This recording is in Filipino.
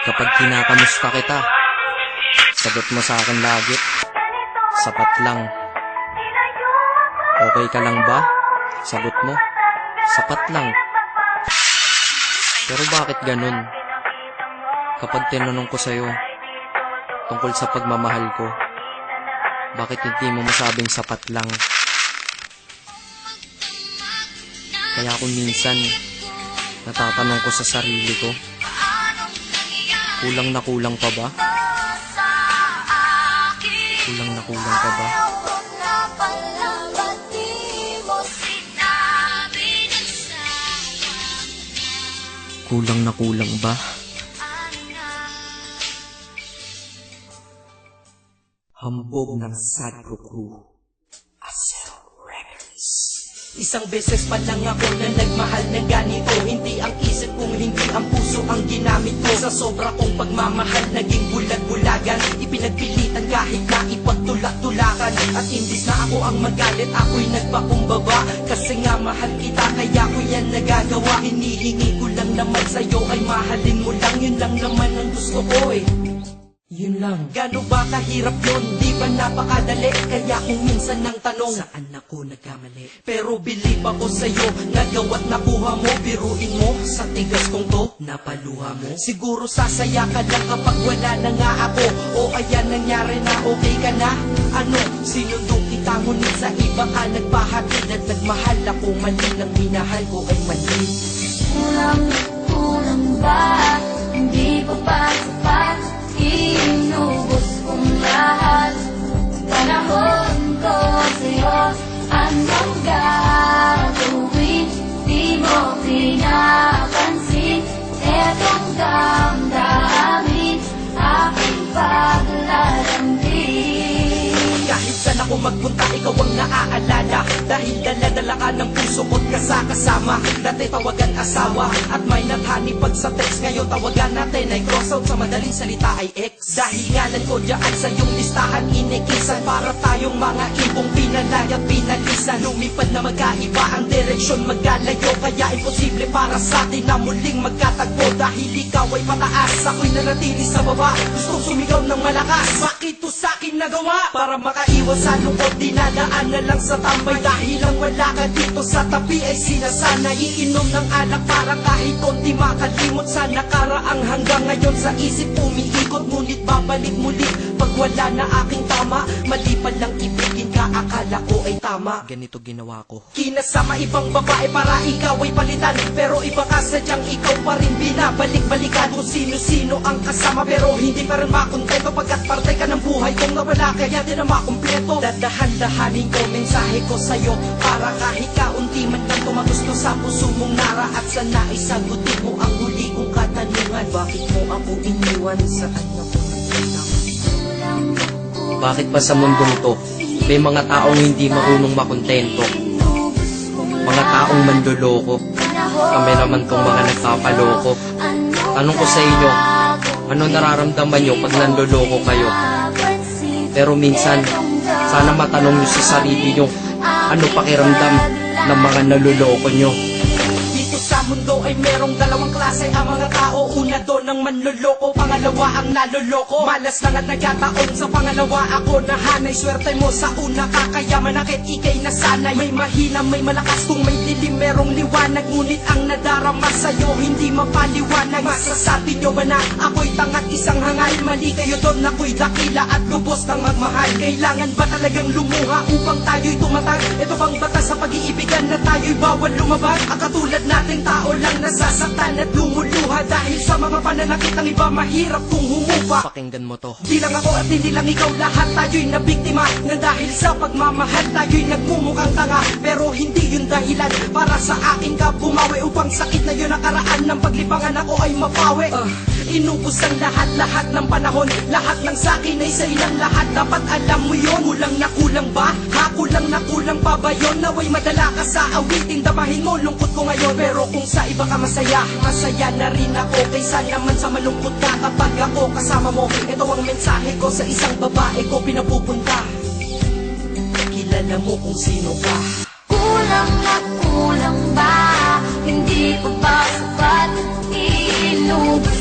Kapag kinakamusta kita, sagot mo sa akin lagi, sapat lang. Okay ka lang ba? Sagot mo, sapat lang. Pero bakit ganun? Kapag tinanong ko sa'yo tungkol sa pagmamahal ko, bakit hindi mo masabing sapat lang? Kaya kung minsan natatanong ko sa sarili ko, kulang na kulang pa ba? Kulang na kulang pa ba? Kulang na kulang ba? Hambog ng Sadko Crew, Acero Records. Isang beses pa lang ako na nagmahal ng ganito. Hindi ang isip kong hindi ang puso ang ginamit ko. Sa sobra kong pagmamahal naging bulag-bulagan. Ipinagpilitan kahit na ipagtulak-tulakan. At imbis na ako ang magalit, ako'y nagpakumbaba. Kasi nga mahal kita, kaya ko yan nagagawa. Hinihingi ko lang naman sa'yo ay mahalin mo lang. Yun lang naman ang gusto ko eh. Yun lang. Gano ba kahirap yun? Di ba napakadali? Kaya kung minsan nang tanong, saan ako nagkamali? Pero believe ako sa'yo, nagawa't nakuha mo. Biruin mo, sa tigas kong to, napaluha mo. Siguro sasaya ka lang kapag wala na nga ako. O ayan nangyari na, okay ka na? Ano? Sinundo kita ngunit sa iba ka nagpahatid. At nagmahal ako, mali ng minahal ko ay mali. Kulang ba? Hindi pa ba sapat? Inubos kong lahat. Panahon ko sa'yo, anong gagawin? Di mo pinapansin. Etong damdamin, aking paglalambing. Kahit saan ako magpunta, ikaw ang naaalala. Dahil dala-dala ka ng puso ko't kasama. Dati tawagan asawa at may nathani pag sa text. Ngayon tawagan natin ay crossout, sa madaling salita ay ex. Dahil ngalan ko dyan sa iyong listahan inikisan. Para tayong mga ibong pinalay at pinalisan. Lumipad na magkaiba ang direksyon, magkalayo. Kaya imposible para sa atin na muling magkatagpo. Dahil ikaw ay pataas, ako'y nanatili sa baba. Gustong sumigaw ng malakas, bakit to sa'kin nagawa? Para makaiwas sa lungkot, dinadaan na lang sa tambay. Dahil ang wala ka dito sa tabi ay sinasanay. Iinom ng alak para kahit konti makalimot sa nakaraang. Hanggang ngayon sa isip umiikot, ngunit babalik muli pag wala na aking tama. Mali pa lang ibigin ka, akala ko ay tama. Ganito ginawa ko. Kinasama ibang babae para ikaw ay palitan. Pero iba ka sadyang ikaw pa rin binabalik-balikan. Kung sino-sino ang kasama pero hindi pa rin makontento. Pagkat parte ka ng buhay kong nawala, kaya din na makumpleto. Dadahan-dahanin ko mensahe ko sa'yo, para kahit kaunti man lang tumagusto sa puso mong nara. At sana ay sagutin mo ang huli kong katanungan. Bakit mo ako iniwan? Saan ako nagpunang? Bakit ba sa mundong to may mga taong hindi marunong makontento? Mga taong manloloko. Kami naman tong mga nagpapaloko. Tanong ko sa inyo, ano nararamdaman nyo pag nanloloko kayo? Pero minsan, sana matanong nyo sa sarili nyo, ano pakiramdam ng mga naluloko nyo? Dito sa mundo ay merong dalawang klase ang mga tao. Una doon ang manloloko, pangalawa ang naloloko. Malas lang at nagkataon sa pangalawa ako nahanay. Swerte mo sa una kakayaman, akit ikay nasanay. May mahina, may malakas, kung may dilim merong liwanag. Ngunit ang nadarama sa'yo hindi mapaliwanag. Masasabi nyo ba na ako'y tangat isang hangal? Mali kayo doon, ako'y dakila at lubos ng magmahal. Kailangan ba talagang lumuha upang tayo'y tumatag? Ito bang batas sa pag-iibigan na tayo'y bawal lumabag? Ang katulad nating tao lang nasasaktan at lumuluha. Dahil sa mga pananakit ng iba, mahirap kung humupa. Pakinggan mo to. Di lang ako at hindi lang ikaw, lahat tayo'y nabiktima. Nang dahil sa pagmamahal tayo'y nagmumukhang tanga. Pero hindi yun dahilan para sa akin ka bumawi. Upang sakit na yun nakaraan ng paglipangan ako ay mapawi. Inubos ang lahat-lahat ng panahon. Lahat ng sakin ay sa ilang lahat. Dapat alam mo yun. Kulang na kulang ba? Ha? Kulang na kulang pa ba yun? Naway madala ka sa awitin. Damahin mo lungkot ko ngayon. Pero kung sa iba ka masaya, masaya na rin ako. Kaysa naman sa malungkot ka kapag ako kasama mo. Ito ang mensahe ko sa isang babae ko pinapupunta. Kilala mo kung sino ka. Kulang na kulang ba? Hindi pa ba sapat? Inubos